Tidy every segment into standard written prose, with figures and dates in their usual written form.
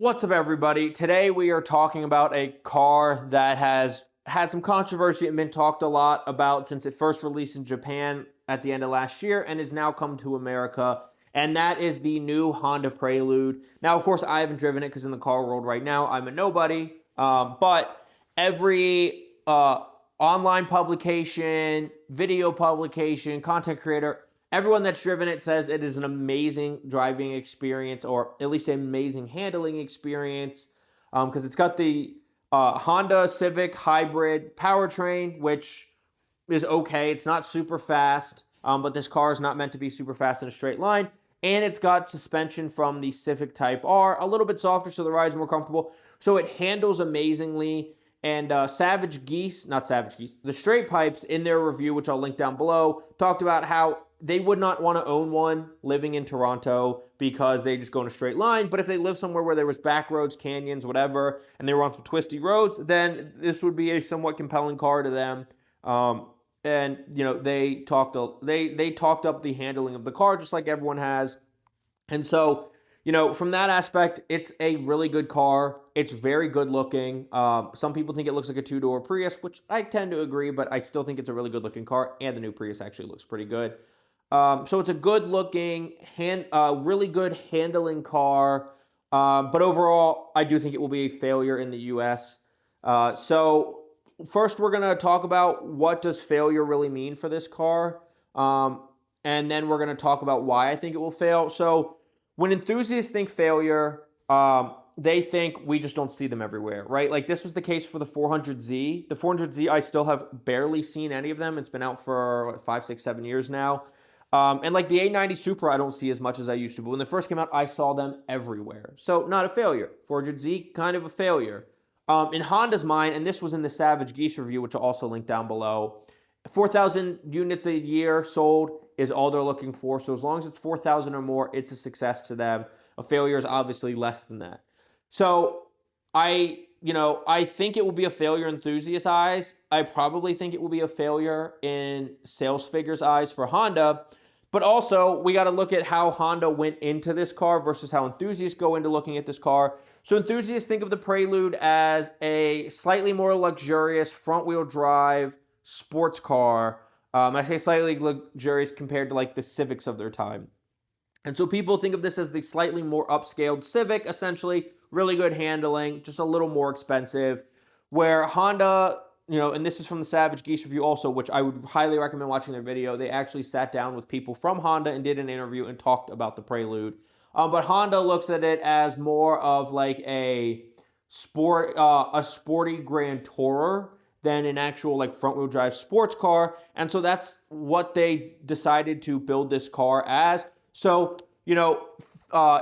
What's up, everybody? Today we are talking about a car that has had some controversy and been talked a lot about since it first released in Japan at the end of last year and has now come to America. And that is the new Honda Prelude. Now, of course, I haven't driven it because in the car world right now, I'm a nobody. But every online publication, video publication, content creator, everyone that's driven it says it is an amazing driving experience, or at least an amazing handling experience, because it's got the Honda Civic hybrid powertrain, which is okay. It's not super fast, but this car is not meant to be super fast in a straight line. And it's got suspension from the Civic Type R, a little bit softer, so the ride's more comfortable. So it handles amazingly. And the Straight Pipes in their review, which I'll link down below, talked about how they would not want to own one living in Toronto because they just go in a straight line. But if they live somewhere where there was back roads, canyons, whatever, and they were on some twisty roads, then this would be a somewhat compelling car to them. And you know, they talked up the handling of the car just like everyone has. And so, you know, from that aspect, it's a really good car. It's very good looking. Some people think it looks like a two-door Prius, which I tend to agree, but I still think it's a really good looking car, and the new Prius actually looks pretty good. So it's a good looking, really good handling car. But overall, I do think it will be a failure in the US. So first, we're going to talk about what does failure really mean for this car. And then we're going to talk about why I think it will fail. So when enthusiasts think failure, they think we just don't see them everywhere, right? Like this was the case for the 400Z. The 400Z, I still have barely seen any of them. It's been out for what, 5, 6, 7 years now. And like the 890 Supra, I don't see as much as I used to. But when they first came out, I saw them everywhere. So not a failure. 400Z, kind of a failure. In Honda's mind, and this was in the Savage Geese review, which I'll also link down below, 4,000 units a year sold is all they're looking for. So as long as it's 4,000 or more, it's a success to them. A failure is obviously less than that. So I think it will be a failure in enthusiast eyes. I probably think it will be a failure in sales figures eyes for Honda. But also, we got to look at how Honda went into this car versus how enthusiasts go into looking at this car. So enthusiasts think of the Prelude as a slightly more luxurious front-wheel drive sports car. I say slightly luxurious compared to like the Civics of their time. And so people think of this as the slightly more upscaled Civic, essentially. Really good handling, just a little more expensive. Where Honda, and this is from the Savage Geese review also, which I would highly recommend watching their video. They actually sat down with people from Honda and did an interview and talked about the Prelude. But Honda looks at it as more of like a sporty Grand Tourer than an actual like front-wheel drive sports car. And so that's what they decided to build this car as. So,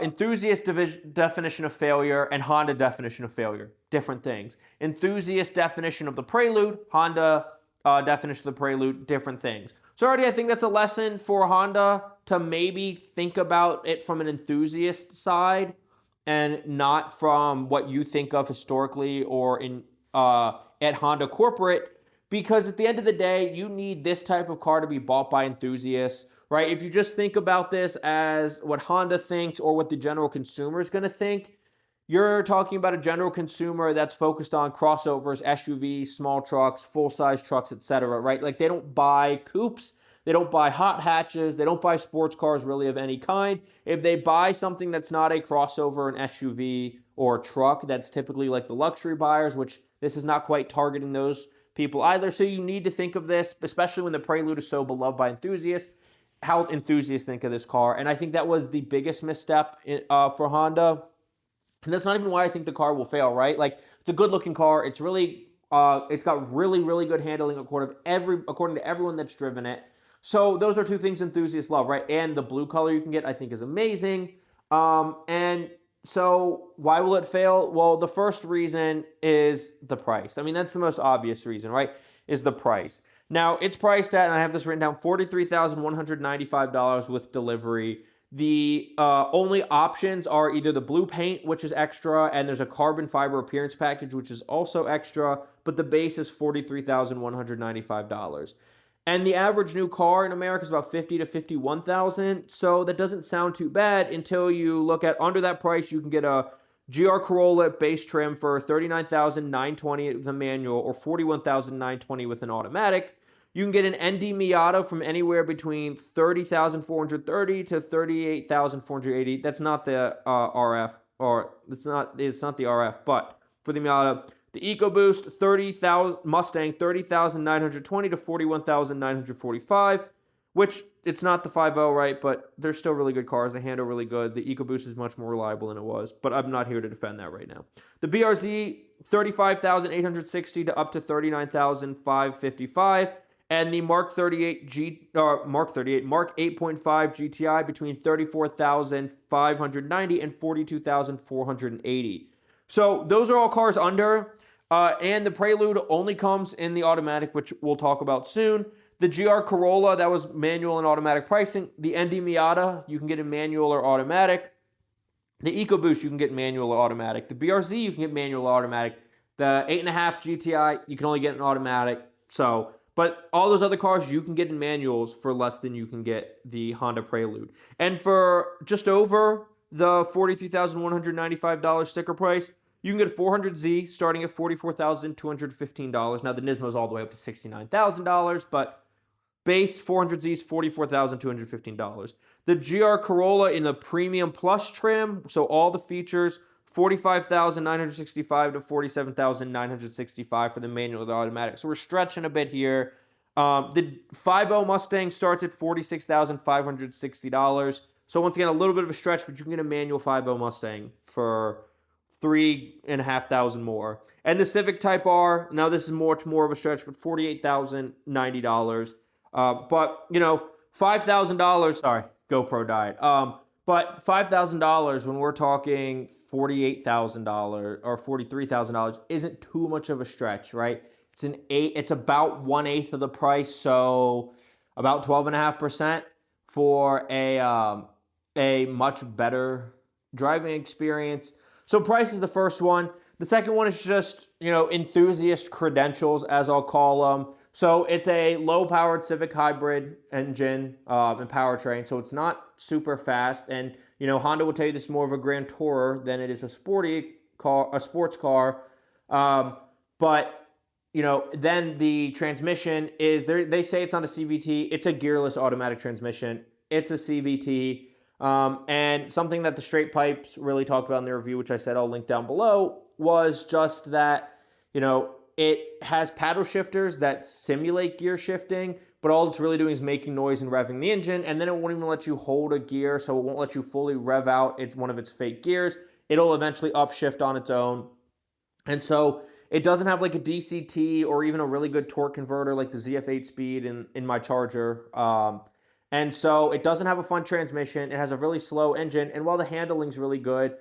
enthusiast definition of failure and Honda definition of failure, different things. Enthusiast definition of the Prelude, Honda definition of the Prelude, different things. So already I think that's a lesson for Honda to maybe think about it from an enthusiast side and not from what you think of historically or in at Honda corporate, because at the end of the day, you need this type of car to be bought by enthusiasts, right? If you just think about this as what Honda thinks or what the general consumer is going to think, you're talking about a general consumer that's focused on crossovers, SUVs, small trucks, full-size trucks, etc., right? Like they don't buy coupes, they don't buy hot hatches, they don't buy sports cars really of any kind. If they buy something that's not a crossover, an SUV, or a truck, that's typically like the luxury buyers, which this is not quite targeting those people either. So you need to think of this, especially when the Prelude is so beloved by enthusiasts, how enthusiasts think of this car. And I think that was the biggest misstep for Honda. And that's not even why I think the car will fail, right? Like, it's a good-looking car. It's really, it's got really, really good handling according to everyone that's driven it. So those are two things enthusiasts love, right? And the blue color you can get, I think, is amazing. And so why will it fail? Well, the first reason is the price. I mean, that's the most obvious reason, right? Is the price. Now, it's priced at, and I have this written down, $43,195 with delivery. The only options are either the blue paint, which is extra, and there's a carbon fiber appearance package, which is also extra, but the base is $43,195. And the average new car in America is about $50,000 to $51,000. So that doesn't sound too bad until you look at under that price, you can get a GR Corolla base trim for $39,920 with a manual or $41,920 with an automatic. You can get an ND Miata from anywhere between $30,430 to $38,480. That's not the RF, or it's not the RF, but for the Miata, the EcoBoost 30,000 Mustang $30,920 to $41,945, which it's not the 5.0, right? But they're still really good cars. They handle really good. The EcoBoost is much more reliable than it was, but I'm not here to defend that right now. The BRZ $35,860 to up to $39,555. And the Mark 8.5 GTI between $34,590 and $42,480. So those are all cars under, and the Prelude only comes in the automatic, which we'll talk about soon. The GR Corolla, that was manual and automatic pricing. The ND Miata, you can get in manual or automatic. The EcoBoost, you can get manual or automatic. The BRZ, you can get manual or automatic. The 8.5 GTI, you can only get an automatic. But all those other cars, you can get in manuals for less than you can get the Honda Prelude. And for just over the $43,195 sticker price, you can get a 400Z starting at $44,215. Now, the Nismo is all the way up to $69,000, but base 400Z is $44,215. The GR Corolla in the Premium Plus trim, so all the features, $45,965 to $47,965 for the manual or the automatic. So we're stretching a bit here. The 5.0 Mustang starts at $46,560. So once again, a little bit of a stretch, but you can get a manual 5.0 Mustang for $3,500 more. And the Civic Type R, now this is much more of a stretch, but $48,090. But, $5,000, sorry, GoPro died. But $5,000 when we're talking $48,000 or $43,000 isn't too much of a stretch, right? It's about 1/8 of the price, so about 12.5% for a much better driving experience. So price is the first one. The second one is just, enthusiast credentials, as I'll call them. So it's a low-powered Civic hybrid engine and powertrain, so it's not super fast. And Honda will tell you this is more of a Grand Tourer than it is a sports car. But then the transmission is they say it's not a CVT. It's a gearless automatic transmission. It's a CVT. And something that the Straight Pipes really talked about in their review, which I said I'll link down below, was just that it has paddle shifters that simulate gear shifting, but all it's really doing is making noise and revving the engine, and then it won't even let you hold a gear, so it won't let you fully rev out one of its fake gears. It'll eventually upshift on its own. And so it doesn't have like a DCT or even a really good torque converter like the ZF8 Speed in my Charger. And so it doesn't have a fun transmission. It has a really slow engine, and while the handling's really good,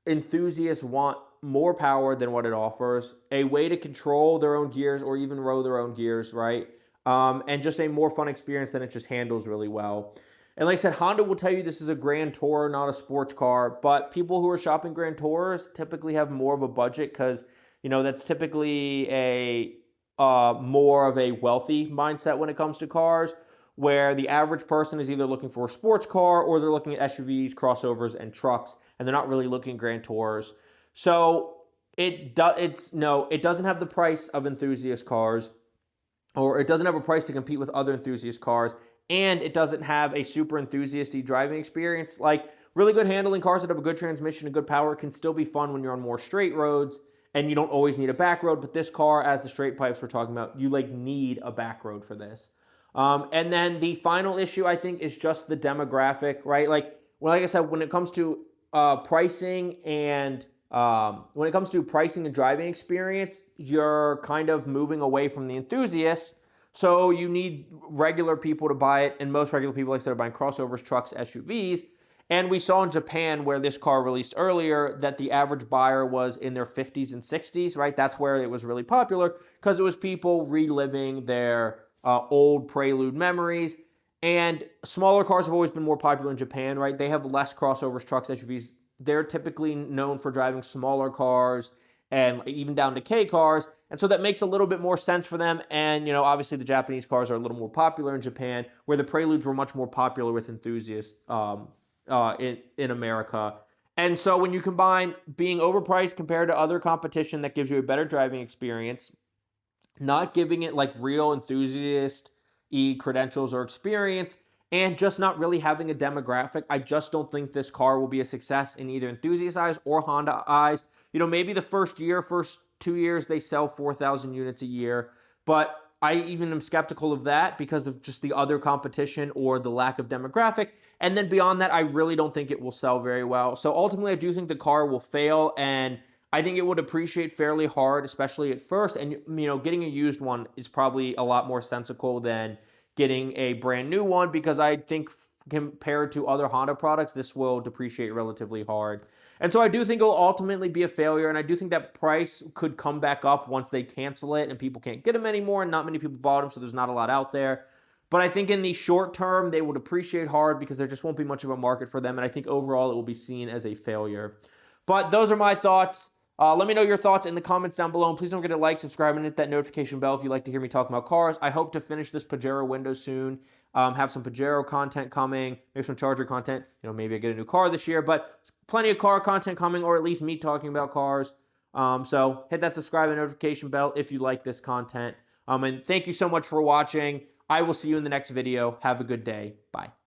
enthusiasts want more power than what it offers, a way to control their own gears or even row their own gears, right? And just a more fun experience, and it just handles really well. And like I said, Honda will tell you this is a Grand Tourer, not a sports car, but people who are shopping Grand Tourers typically have more of a budget because, that's typically a more of a wealthy mindset when it comes to cars, where the average person is either looking for a sports car or they're looking at SUVs, crossovers, and trucks, and they're not really looking at Grand Tours. So it doesn't have the price of enthusiast cars, or it doesn't have a price to compete with other enthusiast cars, and it doesn't have a super enthusiasty driving experience. Like, really good handling cars that have a good transmission and good power can still be fun when you're on more straight roads, and you don't always need a back road, but this car, as the Straight Pipes we're talking about, you need a back road for this. And then the final issue, I think, is just the demographic, right? Like I said, when it comes to pricing and driving experience, you're kind of moving away from the enthusiasts. So you need regular people to buy it, and most regular people, like I said, are buying crossovers, trucks, SUVs. And we saw in Japan, where this car released earlier, that the average buyer was in their 50s and 60s, right? That's where it was really popular, because it was people reliving their old Prelude memories. And smaller cars have always been more popular in Japan, right? They have less crossovers, trucks, SUVs. They're typically known for driving smaller cars and even down to K cars. And so that makes a little bit more sense for them. And, obviously the Japanese cars are a little more popular in Japan, where the Preludes were much more popular with enthusiasts in America. And so when you combine being overpriced compared to other competition that gives you a better driving experience, not giving it like real enthusiast credentials or experience, and just not really having a demographic, I just don't think this car will be a success in either enthusiast eyes or Honda eyes. Maybe the first 2 years, they sell 4,000 units a year, but I even am skeptical of that because of just the other competition or the lack of demographic. And then beyond that, I really don't think it will sell very well. So ultimately, I do think the car will fail, and I think it would appreciate fairly hard, especially at first. And, getting a used one is probably a lot more sensible than getting a brand new one, because I think compared to other Honda products, this will depreciate relatively hard. And so I do think it will ultimately be a failure, and I do think that price could come back up once they cancel it and people can't get them anymore, and not many people bought them, so there's not a lot out there. But I think in the short term, they would appreciate hard because there just won't be much of a market for them, and I think overall it will be seen as a failure. But those are my thoughts. Let me know your thoughts in the comments down below. And please don't forget to like, subscribe, and hit that notification bell if you like to hear me talk about cars. I hope to finish this Pajero window soon. Have some Pajero content coming, maybe some Charger content. Maybe I get a new car this year, but plenty of car content coming, or at least me talking about cars. So hit that subscribe and notification bell if you like this content. And thank you so much for watching. I will see you in the next video. Have a good day. Bye.